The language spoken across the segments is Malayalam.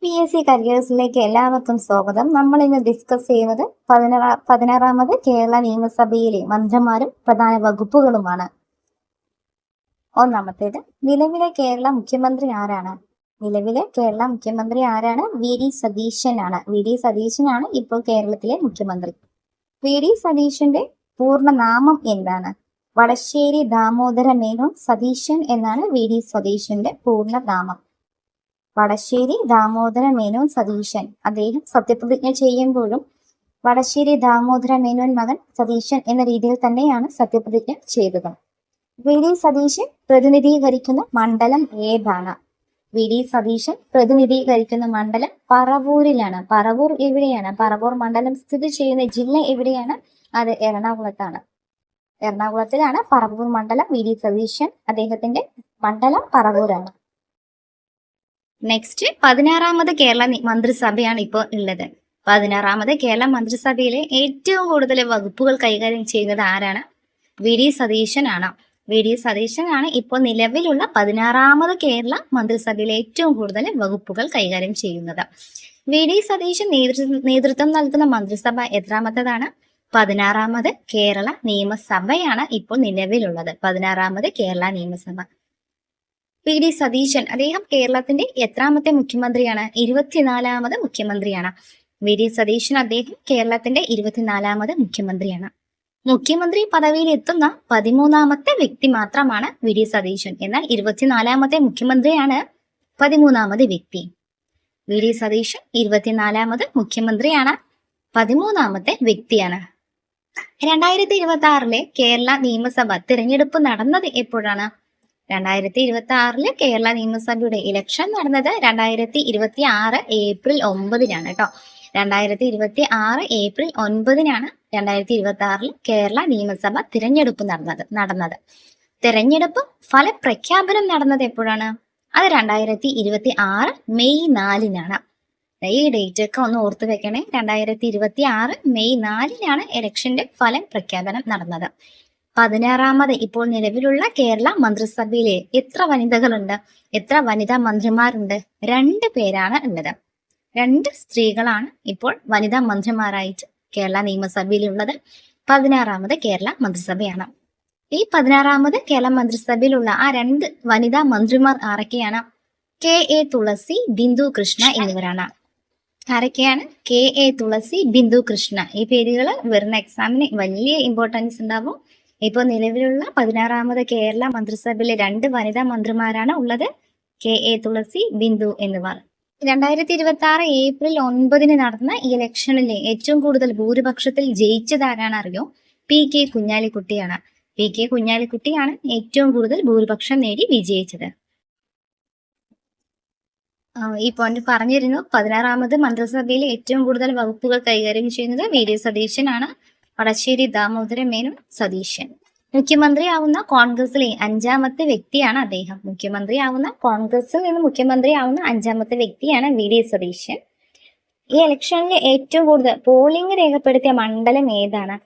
PSC കരിയേഴ്സിലേക്ക് എല്ലാവർക്കും സ്വാഗതം. നമ്മൾ ഇന്ന് ഡിസ്കസ് ചെയ്യുന്നത് 16ാമത് കേരള നിയമസഭയിലെ മന്ത്രിമാരും പ്രധാന വകുപ്പുകളുമാണ്. ഒന്നാമത്തേത്, നിലവിലെ കേരള മുഖ്യമന്ത്രി ആരാണ്? നിലവിലെ കേരള മുഖ്യമന്ത്രി ആരാണ്? VD സതീശനാണ്. VD സതീശനാണ് ഇപ്പോൾ കേരളത്തിലെ മുഖ്യമന്ത്രി. VD സതീശന്റെ പൂർണ്ണ നാമം എന്താണ്? വടശ്ശേരി ദാമോദര മേനോൻ സതീശൻ എന്നാണ് VD സതീശന്റെ പൂർണ്ണ നാമം. വടശ്ശേരി ദാമോദര മേനോൻ സതീശൻ. അദ്ദേഹം സത്യപ്രതിജ്ഞ ചെയ്യുമ്പോഴും വടശ്ശേരി ദാമോദര മേനോൻ മകൻ സതീശൻ എന്ന രീതിയിൽ തന്നെയാണ് സത്യപ്രതിജ്ഞ ചെയ്തത്. VD സതീശൻ പ്രതിനിധീകരിക്കുന്ന മണ്ഡലം ഏതാണ്? VD സതീശൻ പ്രതിനിധീകരിക്കുന്ന മണ്ഡലം പറവൂരിലാണ്. പറവൂർ എവിടെയാണ്? പറവൂർ മണ്ഡലം സ്ഥിതി ചെയ്യുന്ന ജില്ല എവിടെയാണ്? അത് എറണാകുളത്താണ്. എറണാകുളത്തിലാണ് പറവൂർ മണ്ഡലം. VD സതീശൻ അദ്ദേഹത്തിന്റെ മണ്ഡലം പറവൂരാണ്. നെക്സ്റ്റ്, 16ാമത് കേരള മന്ത്രിസഭയാണ് ഇപ്പോൾ ഉള്ളത്. 16ാമത് കേരള മന്ത്രിസഭയിലെ ഏറ്റവും കൂടുതൽ വകുപ്പുകൾ കൈകാര്യം ചെയ്യുന്നത് ആരാണ്? VD സതീശനാണ്. VD സതീശനാണ് ഇപ്പോൾ നിലവിലുള്ള 16ാമത് കേരള മന്ത്രിസഭയിലെ ഏറ്റവും കൂടുതൽ വകുപ്പുകൾ കൈകാര്യം ചെയ്യുന്നത്. VD സതീശൻ നേതൃത്വം നൽകുന്ന മന്ത്രിസഭ എത്രാമത്തതാണ്? 16ാമത് കേരള നിയമസഭയാണ് ഇപ്പോൾ നിലവിലുള്ളത്. 16ാമത് കേരള നിയമസഭ. VD സതീശൻ അദ്ദേഹം കേരളത്തിന്റെ എത്രാമത്തെ മുഖ്യമന്ത്രിയാണ്? 24ാമത് മുഖ്യമന്ത്രിയാണ്. VD സതീശൻ അദ്ദേഹം കേരളത്തിന്റെ 24ാമത് മുഖ്യമന്ത്രിയാണ്. മുഖ്യമന്ത്രി പദവിയിൽ എത്തുന്ന 13ാമത്തെ വ്യക്തി മാത്രമാണ് VD സതീശൻ. എന്നാൽ 24ാമത്തെ മുഖ്യമന്ത്രിയാണ് 13ാമത് വ്യക്തി. VD സതീശൻ 24ാമത് മുഖ്യമന്ത്രിയാണ്, 13ാമത്തെ വ്യക്തിയാണ്. 2026 കേരള നിയമസഭ തിരഞ്ഞെടുപ്പ് നടന്നത് എപ്പോഴാണ്? 2026 കേരള നിയമസഭയുടെ ഇലക്ഷൻ നടന്നത് 2026 ഏപ്രിൽ 9-നാണ് കേട്ടോ. 2026 ഏപ്രിൽ 9-നാണ് 2026 കേരള നിയമസഭ തിരഞ്ഞെടുപ്പ് നടന്നത്. തിരഞ്ഞെടുപ്പ് ഫലപ്രഖ്യാപനം നടന്നത് എപ്പോഴാണ്? അത് 2026 മെയ് 4-നാണ്. ഈ ഡേറ്റ് ഒക്കെ ഒന്ന് ഓർത്തു വെക്കണേ. 2026 മെയ് 4-നാണ് ഇലക്ഷന്റെ ഫലം പ്രഖ്യാപനം നടന്നത്. 16ാമത് ഇപ്പോൾ നിലവിലുള്ള കേരള മന്ത്രിസഭയിലെ എത്ര വനിതകളുണ്ട്? എത്ര വനിതാ മന്ത്രിമാരുണ്ട്? 2 പേരാണ് ഉള്ളത്. 2 സ്ത്രീകളാണ് ഇപ്പോൾ വനിതാ മന്ത്രിമാരായിട്ട് കേരള നിയമസഭയിലുള്ളത്. 16ാമത് കേരള മന്ത്രിസഭയാണ്. ഈ 16ാമത് കേരള മന്ത്രിസഭയിലുള്ള ആ 2 വനിതാ മന്ത്രിമാർ ആരൊക്കെയാണ്? KA തുളസി, ബിന്ദു കൃഷ്ണ എന്നിവരാണ്. ആരൊക്കെയാണ്? KA തുളസി, ബിന്ദു കൃഷ്ണ. ഈ പേരുകൾ വരുന്ന എക്സാമിന് വലിയ ഇമ്പോർട്ടൻസ് ഉണ്ടാവും. ഇപ്പോൾ നിലവിലുള്ള 16ാമത് കേരള മന്ത്രിസഭയിലെ 2 വനിതാ മന്ത്രിമാരാണ് ഉള്ളത്. KA തുളസി, ബിന്ദു എന്നിവർ. 2026 ഏപ്രിൽ 9-ന് നടന്ന ഈ ഇലക്ഷനിലെ ഏറ്റവും കൂടുതൽ ഭൂരിപക്ഷത്തിൽ ജയിച്ചതാരാണ് അറിയോ? PK കുഞ്ഞാലിക്കുട്ടിയാണ്. PK കുഞ്ഞാലിക്കുട്ടിയാണ് ഏറ്റവും കൂടുതൽ ഭൂരിപക്ഷം നേടി വിജയിച്ചത്. ഈ പോയിന്റ് പറഞ്ഞിരുന്നു. 16ാമത് മന്ത്രിസഭയിലെ ഏറ്റവും കൂടുതൽ വകുപ്പുകൾ കൈകാര്യം ചെയ്യുന്നത് VD സതീശനാണ്. വടശ്ശേരി ദാമോദര മേനോൻ സതീശൻ. മുഖ്യമന്ത്രിയാവുന്ന കോൺഗ്രസിലെ 5ാമത്തെ വ്യക്തിയാണ് അദ്ദേഹം. കോൺഗ്രസിൽ നിന്ന് മുഖ്യമന്ത്രിയാവുന്ന 5ാമത്തെ വ്യക്തിയാണ് VD സതീശൻ. ഈ ഇലക്ഷനിൽ ഏറ്റവും കൂടുതൽ പോളിംഗ് രേഖപ്പെടുത്തിയ മണ്ഡലം ഏതാണ്?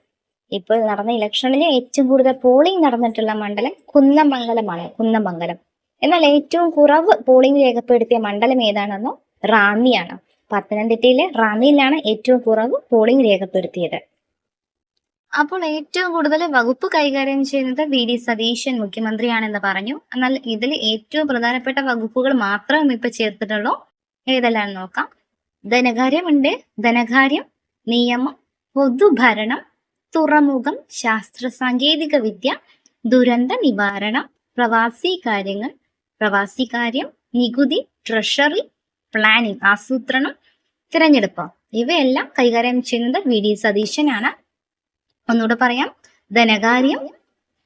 ഇപ്പോൾ നടന്ന ഇലക്ഷനിൽ ഏറ്റവും കൂടുതൽ പോളിംഗ് നടന്നിട്ടുള്ള മണ്ഡലം കുന്നമംഗലമാണ്. കുന്നമംഗലം. എന്നാൽ ഏറ്റവും കുറവ് പോളിംഗ് രേഖപ്പെടുത്തിയ മണ്ഡലം ഏതാണെന്നോ? റാന്നിയാണ്. പത്തനംതിട്ടയിലെ റാന്നിയിലാണ് ഏറ്റവും കുറവ് പോളിംഗ് രേഖപ്പെടുത്തിയത്. അപ്പോൾ ഏറ്റവും കൂടുതൽ വകുപ്പ് കൈകാര്യം ചെയ്യുന്നത് VD സതീശൻ മുഖ്യമന്ത്രിയാണെന്ന് പറഞ്ഞു. എന്നാൽ ഇതിൽ ഏറ്റവും പ്രധാനപ്പെട്ട വകുപ്പുകൾ മാത്രമേ ഇപ്പൊ ചേർത്തിട്ടുള്ളൂ. ഏതെല്ലാം നോക്കാം. ധനകാര്യമുണ്ട്. ധനകാര്യം, നിയമം, പൊതുഭരണം, തുറമുഖം, ശാസ്ത്ര സാങ്കേതിക വിദ്യ, ദുരന്ത നിവാരണം, പ്രവാസികാര്യം, നികുതി, ട്രഷറി, പ്ലാനിംഗ്, ആസൂത്രണം, തിരഞ്ഞെടുപ്പ് ഇവയെല്ലാം കൈകാര്യം ചെയ്യുന്നത് VD സതീശനാണ്. ഒന്നുകൂടെ പറയാം. ധനകാര്യം,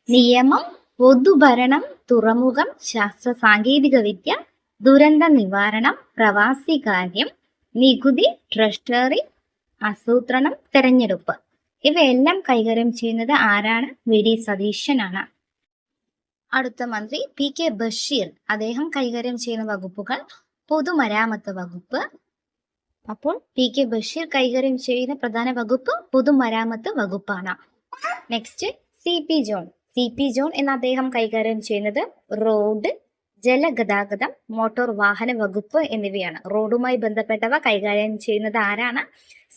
നിയമം, പൊതുഭരണം, തുറമുഖം, ശാസ്ത്ര സാങ്കേതിക വിദ്യ, ദുരന്ത നിവാരണം, പ്രവാസികാര്യം, നികുതി, ട്രഷറി, ആസൂത്രണം, തിരഞ്ഞെടുപ്പ് ഇവയെല്ലാം കൈകാര്യം ചെയ്യുന്നത് ആരാണ്? VD സതീശനാണ്. അടുത്ത മന്ത്രി PK ബഷീർ. അദ്ദേഹം കൈകാര്യം ചെയ്യുന്ന വകുപ്പുകൾ പൊതുമരാമത്ത് വകുപ്പ്. അപ്പോൾ PK ബഷീർ കൈകാര്യം ചെയ്യുന്ന പ്രധാന വകുപ്പ് പൊതുമരാമത്ത് വകുപ്പാണ്. Next, CP John. CP John എന്ന അദ്ദേഹം കൈകാര്യം ചെയ്യുന്നത് റോഡ്, ജലഗതാഗതം, മോട്ടോർ വാഹന വകുപ്പ് എന്നിവയാണ്. റോഡുമായി ബന്ധപ്പെട്ടവ കൈകാര്യം ചെയ്യുന്നത് ആരാണ്?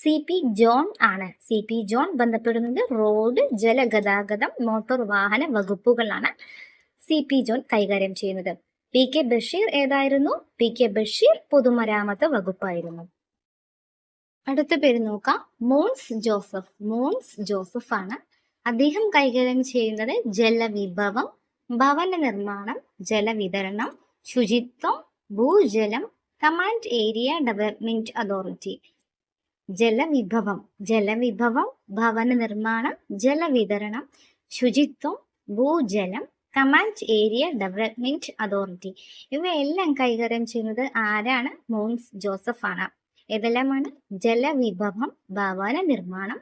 CP ജോൺ ആണ്. CP ജോൺ ബന്ധപ്പെടുന്നത് റോഡ്, ജലഗതാഗതം, മോട്ടോർ വാഹന വകുപ്പുകളാണ് CP ജോൺ കൈകാര്യം ചെയ്യുന്നത്. PK ബഷീർ ഏതായിരുന്നു? PK ബഷീർ പൊതുമരാമത്ത് വകുപ്പായിരുന്നു. അടുത്ത പേര് നോക്കാം, മോൻസ് ജോസഫ്. മോൻസ് ജോസഫ് ആണ്. അദ്ദേഹം കൈകാര്യം ചെയ്യുന്നത് ജലവിഭവം, ഭവന നിർമ്മാണം, ജലവിതരണം, ശുചിത്വം, ഭൂജലം, കമാൻഡ് ഏരിയ ഡെവലപ്മെന്റ് അതോറിറ്റി. ജലവിഭവം, ഭവന നിർമ്മാണം, ജലവിതരണം, ശുചിത്വം, ഭൂജലം, കമാൻഡ് ഏരിയ ഡെവലപ്മെന്റ് അതോറിറ്റി. ഇവയെല്ലാം കൈകാര്യം ചെയ്യുന്നത് ആരാണ്? മോൻസ് ജോസഫ് ആണ്. ഏതെല്ലാമാണ്? ജലവിഭവം, ഭവന നിർമ്മാണം,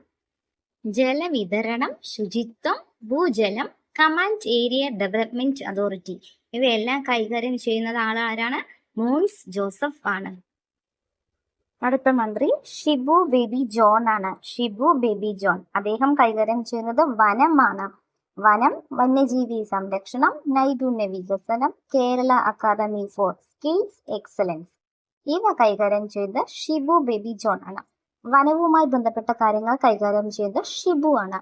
ജലവിതരണം, ശുചിത്വം, ഭൂജലം, കമാൻഡ് ഏരിയ ഡെവലപ്മെന്റ് അതോറിറ്റി. ഇവയെല്ലാം കൈകാര്യം ചെയ്യുന്നത് ആരാണ്? മോൻസ് ജോസഫ് ആണ്. അടുത്ത മന്ത്രി ഷിബു ബേബി ജോൺ ആണ്. ഷിബു ബേബി ജോൺ. അദ്ദേഹം കൈകാര്യം ചെയ്യുന്നത് വനമാണ്. വനം, വന്യജീവി സംരക്ഷണം, നൈപുണ്യ വികസനം, Kerala academy for skills excellence. ഇവ കൈകാര്യം ചെയ്ത് ഷിബു ബേബി ജോൺ ആണ്. വനവുമായി ബന്ധപ്പെട്ട കാര്യങ്ങൾ കൈകാര്യം ചെയ്ത് ഷിബു ആണ്.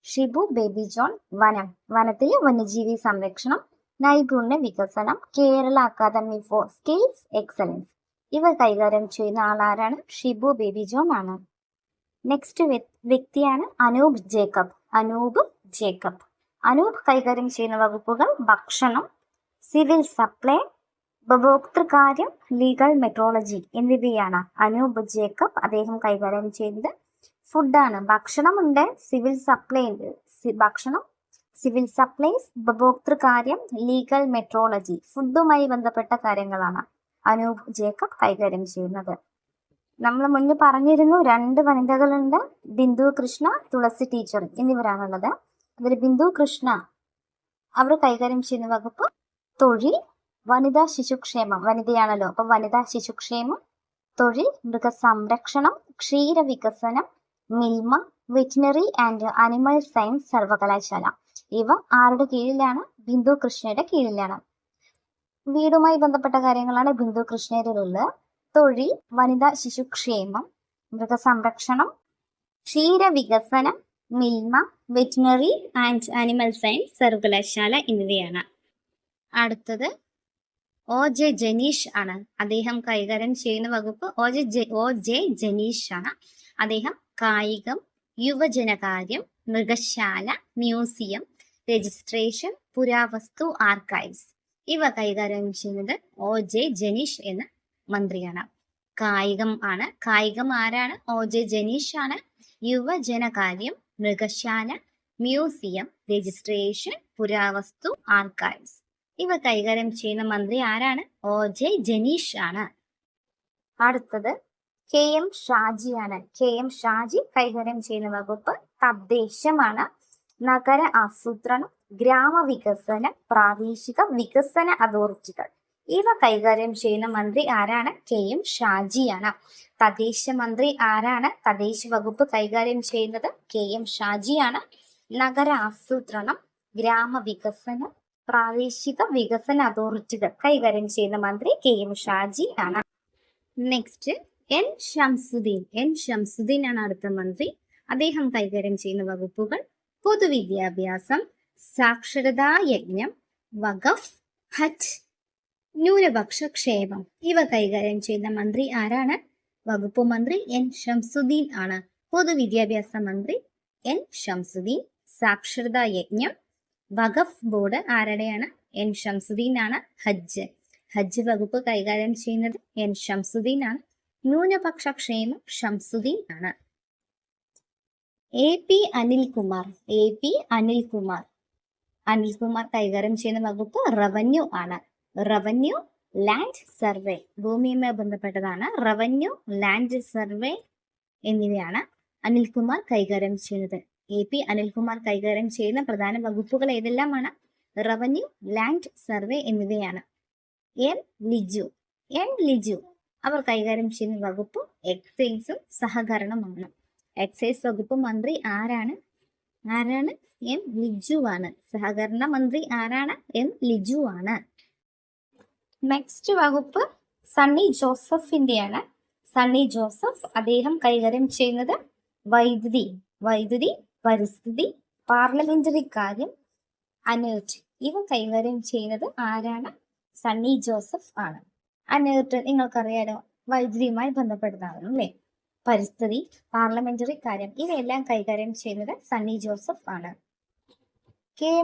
ഷിബു ബേബി ജോൺ. വനം, വനത്തിലെ വന്യജീവി സംരക്ഷണം, നൈപുണ്യ വികസനം, Kerala academy for skills excellence. ഇവ കൈകാര്യം ചെയ്യുന്ന ആളാരാണ്? ഷിബു ബേബി ജോൺ ആണ്. നെക്സ്റ്റ് വ്യക്തിയാണ് അനൂപ് ജേക്കബ്. അനൂപ് കൈകാര്യം ചെയ്യുന്ന വകുപ്പുകൾ ഭക്ഷണം, സിവിൽ സപ്ലൈ, ഉപഭോക്തൃകാര്യം, ലീഗൽ മെട്രോളജി എന്നിവയാണ്. അനൂപ് ജേക്കബ്. അദ്ദേഹം കൈകാര്യം ചെയ്യുന്നത് ഫുഡാണ്. ഭക്ഷണമുണ്ട്, സിവിൽ സപ്ലൈ ഉണ്ട്. ഭക്ഷണം, സിവിൽ സപ്ലൈസ്, ഉപഭോക്തൃകാര്യം, ലീഗൽ മെട്രോളജി, ഫുഡുമായി ബന്ധപ്പെട്ട കാര്യങ്ങളാണ് അനൂപ് ജേക്കബ് കൈകാര്യം ചെയ്യുന്നത്. നമ്മൾ മുന്നേ പറഞ്ഞിരുന്നു 2 വനിതകളുണ്ട്, ബിന്ദു കൃഷ്ണ, തുളസി ടീച്ചർ എന്നിവരാണുള്ളത്. അതിൽ ബിന്ദു കൃഷ്ണ അവർ കൈകാര്യം ചെയ്യുന്ന വകുപ്പ് തൊഴിൽ, വനിതാ ശിശുക്ഷേമം. വനിതയാണല്ലോ, അപ്പൊ വനിതാ ശിശുക്ഷേമം, തൊഴിൽ, മൃഗസംരക്ഷണം, ക്ഷീരവികസനം, Milma, veterinary and animal science സർവകലാശാല. ഇവ ആരുടെ കീഴിലാണ്? ബിന്ദു കൃഷ്ണയുടെ കീഴിലാണ്. വീടുമായി ബന്ധപ്പെട്ട കാര്യങ്ങളാണ് ബിന്ദു കൃഷ്ണയിലുള്ളത്. തൊഴിൽ, വനിതാ ശിശുക്ഷേമം, മൃഗസംരക്ഷണം, ക്ഷീരവികസനം, Milma, veterinary and animal science സർവകലാശാല എന്നിവയാണ്. അടുത്തത് OJ ജനീഷ് ആണ്. അദ്ദേഹം കൈകാര്യം ചെയ്യുന്ന വകുപ്പ് OJ ജനീഷ് ആണ്. അദ്ദേഹം കായികം, യുവജനകാര്യം, മൃഗശാല, മ്യൂസിയം, രജിസ്ട്രേഷൻ, പുരാവസ്തു, ആർക്കൈവ്സ്. ഇവ കൈകാര്യം ചെയ്യുന്നത് OJ ജനീഷ് എന്ന മന്ത്രിയാണ്. കായികം ആരാണ്? OJ ജനീഷ് ആണ്. യുവജനകാര്യം, മൃഗശാല, മ്യൂസിയം, രജിസ്ട്രേഷൻ, പുരാവസ്തു, ആർക്കൈവ്സ്. ഇവ കൈകാര്യം ചെയ്യുന്ന മന്ത്രി ആരാണ്? OJ ജനീഷ് ആണ്. അടുത്തത് KM ഷാജി ആണ്. KM ഷാജി കൈകാര്യം ചെയ്യുന്ന വകുപ്പ് തദ്ദേശമാണ്. നഗര ആസൂത്രണം, ഗ്രാമവികസനം, പ്രാദേശിക വികസന അതോറിറ്റികൾ. ഇവ കൈകാര്യം ചെയ്യുന്ന മന്ത്രി ആരാണ്? KM ഷാജിയാണ്. തദ്ദേശ മന്ത്രി ആരാണ്? തദ്ദേശ വകുപ്പ് കൈകാര്യം ചെയ്യുന്നത് KM ഷാജിയാണ്. നഗര ആസൂത്രണം, ഗ്രാമവികസനം, പ്രാദേശിക വികസന അതോറിറ്റികൾ കൈകാര്യം ചെയ്യുന്ന മന്ത്രി KM ഷാജി ആണ്. നെക്സ്റ്റ് N ഷംസുദ്ദീൻ ആണ് അടുത്ത മന്ത്രി. അദ്ദേഹം കൈകാര്യം ചെയ്യുന്ന വകുപ്പുകൾ പൊതുവിദ്യാഭ്യാസം, സാക്ഷരതാ യജ്ഞം, വഖഫ്, ഹജ്ജ്, ന്യൂനപക്ഷ ക്ഷേമം. ഇവ കൈകാര്യം ചെയ്യുന്ന മന്ത്രി ആരാണ്? വകുപ്പ് മന്ത്രി N ഷംസുദ്ദീൻ ആണ്. പൊതുവിദ്യാഭ്യാസ മന്ത്രി N ഷംസുദ്ദീൻ. സാക്ഷരതാ യജ്ഞം, വഖഫ് ബോർഡ് ആരുടെയാണ്? N ഷംസുദ്ദീൻ ആണ്. ഹജ്ജ് വകുപ്പ് കൈകാര്യം ചെയ്യുന്നത് N ഷംസുദ്ദീൻ ആണ്. ന്യൂനപക്ഷ ക്ഷേമം ഷംസുദ്ദീൻ ആണ്. AP അനിൽകുമാർ കൈകാര്യം ചെയ്യുന്ന വകുപ്പ് റവന്യൂ ആണ്. റവന്യൂ, ലാൻഡ് സർവേ, ഭൂമിയുമായി ബന്ധപ്പെട്ടതാണ്. റവന്യൂ, ലാൻഡ് സർവേ എന്നിവയാണ് അനിൽകുമാർ കൈകാര്യം ചെയ്യുന്നത്. AP അനിൽകുമാർ കൈകാര്യം ചെയ്യുന്ന പ്രധാന വകുപ്പുകൾ ഏതെല്ലാമാണ്? റവന്യൂ, ലാൻഡ് സർവേ എന്നിവയാണ്. N ലിജു അവർ കൈകാര്യം ചെയ്യുന്ന വകുപ്പ് എക്സൈസും സഹകരണമാണ്. എക്സൈസ് വകുപ്പ് മന്ത്രി ആരാണ്? M ലിജു ആണ്. സഹകരണ മന്ത്രി ആരാണ്? M ലിജു ആണ്. നെക്സ്റ്റ് വകുപ്പ് സണ്ണി ജോസഫിന്റെയാണ്. സണ്ണി ജോസഫ് അദ്ദേഹം കൈകാര്യം ചെയ്യുന്നത് വൈദ്യുതി, പരിസ്ഥിതി, പാർലമെന്ററി കാര്യം, അനേർട്ട് ഇവ കൈകാര്യം ചെയ്യുന്നത് ആരാണ്? സണ്ണി ജോസഫ് ആണ്. അനേർട്ട് നിങ്ങൾക്കറിയാലോ, വൈദ്യുതിയുമായി ബന്ധപ്പെടുന്നതാണ് അല്ലേ? പരിസ്ഥിതി, പാർലമെന്ററി കാര്യം ഇവയെല്ലാം കൈകാര്യം ചെയ്യുന്നത് സണ്ണി ജോസഫ് ആണ്. കെ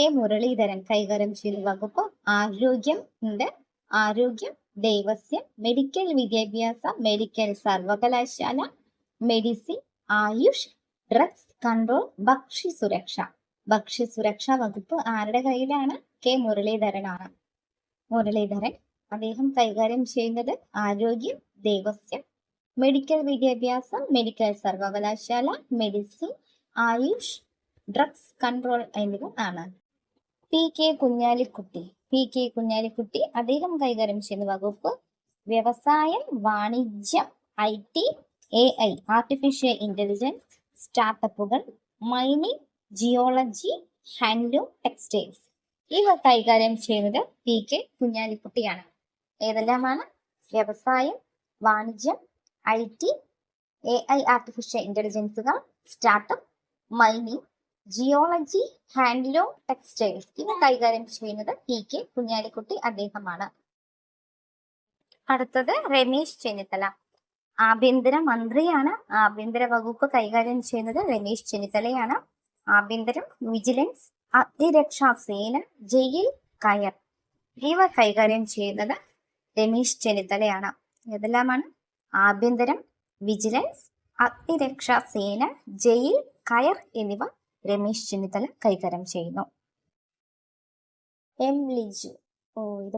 മുരളീധരൻ കൈകാര്യം ചെയ്യുന്ന വകുപ്പ് ആരോഗ്യം, ദേവസ്യം, മെഡിക്കൽ വിദ്യാഭ്യാസം, മെഡിക്കൽ സർവകലാശാല, മെഡിസിൻ, ആയുഷ്, ഡ്രഗ്സ് കൺട്രോൾ, ഭക്ഷ്യസുരക്ഷ വകുപ്പ് ആരുടെ കയ്യിലാണ്? കെ മുരളീധരനാണ്. അദ്ദേഹം കൈകാര്യം ചെയ്യുന്നത് ആരോഗ്യം, ദേവസ്യം, മെഡിക്കൽ വിദ്യാഭ്യാസം, മെഡിക്കൽ സർവകലാശാല, മെഡിസിൻ, ആയുഷ്, ഡ്രഗ്സ് കൺട്രോൾ എന്നിവ ആണ്. പി കെ കുഞ്ഞാലിക്കുട്ടി അദ്ദേഹം കൈകാര്യം ചെയ്യുന്ന വകുപ്പ് വ്യവസായം, വാണിജ്യം, IT, AI ആർട്ടിഫിഷ്യൽ ഇന്റലിജൻസ്, സ്റ്റാർട്ടപ്പുകൾ, മൈനിങ്, ജിയോളജി, ഹാൻഡ്ലൂം, ടെക്സ്റ്റൈൽസ് ഇവ കൈകാര്യം ചെയ്യുന്നത് പി കെ കുഞ്ഞാലിക്കുട്ടിയാണ്. ഏതെല്ലാമാണ്? വ്യവസായം, വാണിജ്യം, IT, AI ആർട്ടിഫിഷ്യൽ ഇന്റലിജൻസുകൾ, startup, mining, geology, handloom, textiles ഇവ കൈകാര്യം ചെയ്യുന്നത് പി കെ കുഞ്ഞാലിക്കുട്ടി അദ്ദേഹമാണ്. അടുത്തത് രമേശ് ചെന്നിത്തല. ആഭ്യന്തര മന്ത്രിയാണ്. ആഭ്യന്തര വകുപ്പ് കൈകാര്യം ചെയ്യുന്നത് രമേശ് ചെന്നിത്തലയാണ്. ആഭ്യന്തരം, വിജിലൻസ്, അഗ്നിരക്ഷാ സേന, ജയിൽ, കയർ ഇവ കൈകാര്യം ചെയ്യുന്നത് രമേശ് ചെന്നിത്തലയാണ്. ഏതെല്ലാമാണ്? ആഭ്യന്തരം, വിജിലൻസ്, അഗ്നിരക്ഷാ സേന, ജയിൽ, കയർ എന്നിവ രമേശ് ചെന്നിത്തല കൈകാര്യം ചെയ്യുന്നു. എം ലിജു ഇത്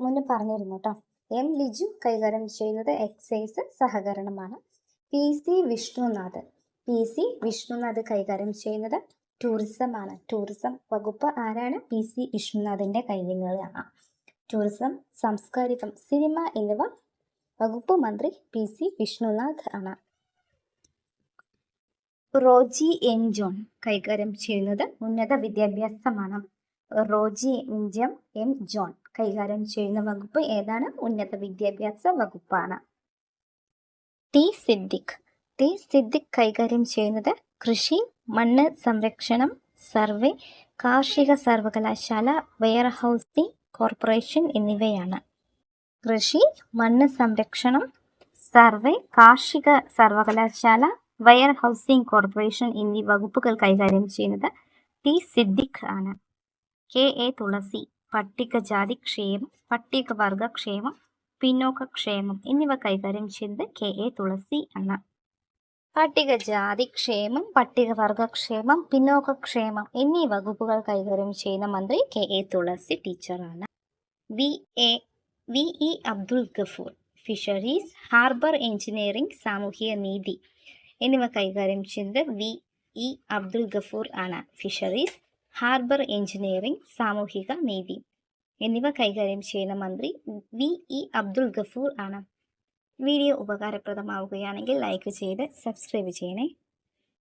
മുന്നേ പറഞ്ഞിരുന്നു കേട്ടോ. എം ലിജു കൈകാര്യം ചെയ്യുന്നത് എക്സൈസ്, സഹകരണമാണ്. പി സി വിഷ്ണുനാഥ് കൈകാര്യം ചെയ്യുന്നത് ടൂറിസം ആണ്. ടൂറിസം വകുപ്പ് ആരാണ്? പി സി വിഷ്ണുനാഥിന്റെ കൈകളിലാണ്. ടൂറിസം, സാംസ്കാരികം, സിനിമ എന്നിവ വകുപ്പ് മന്ത്രി പി സി വിഷ്ണുനാഥ് ആണ്. റോജി എം ജോൺ കൈകാര്യം ചെയ്യുന്നത് ഉന്നത വിദ്യാഭ്യാസമാണ്. റോജി എം ജോൺ കൈകാര്യം ചെയ്യുന്ന വകുപ്പ് ഏതാണ്? ഉന്നത വിദ്യാഭ്യാസ വകുപ്പാണ്. ടി സിദ്ദിഖ് കൈകാര്യം ചെയ്യുന്നത് കൃഷി, മണ്ണ് സംരക്ഷണം, സർവേ, കാർഷിക സർവകലാശാല, വെയർഹൌസിംഗ് കോർപ്പറേഷൻ എന്നിവയാണ്. കൃഷി, മണ്ണ് സംരക്ഷണം, സർവേ, കാർഷിക സർവകലാശാല, വെയർഹൌസിംഗ് കോർപ്പറേഷൻ എന്നീ വകുപ്പുകൾ കൈകാര്യം ചെയ്യുന്നത് ടി സിദ്ദിഖ് ആണ്. കെ എ തുളസി പട്ടികജാതി ക്ഷേമം, പട്ടികവർഗ ക്ഷേമം, പിന്നോക്കക്ഷേമം എന്നിവ കൈകാര്യം ചെയ്യുന്നത് കെ എ തുളസി ആണ്. പട്ടികജാതി ക്ഷേമം, പട്ടികവർഗക്ഷേമം, പിന്നോക്കക്ഷേമം എന്നീ വകുപ്പുകൾ കൈകാര്യം ചെയ്യുന്ന മന്ത്രി കെ എ തുളസി ടീച്ചറാണ്. V E Abdul Gafoor fisheries, harbour engineering, സാമൂഹിക നീതി എന്നിവ കൈകാര്യം ചെയ്യുന്നത് വി ഇ അബ്ദുൽ ഗഫൂർ ആണ്. ഫിഷറീസ്, ഹാർബർ എഞ്ചിനീയറിംഗ്, സാമൂഹിക നീതി എന്നിവ കൈകാര്യം ചെയ്യുന്ന മന്ത്രി വി ഇ അബ്ദുൽ ഗഫൂർ ആണ്. വീഡിയോ ഉപകാരപ്രദമാവുകയാണെങ്കിൽ ലൈക്ക് ചെയ്ത് സബ്സ്ക്രൈബ് ചെയ്യണേ.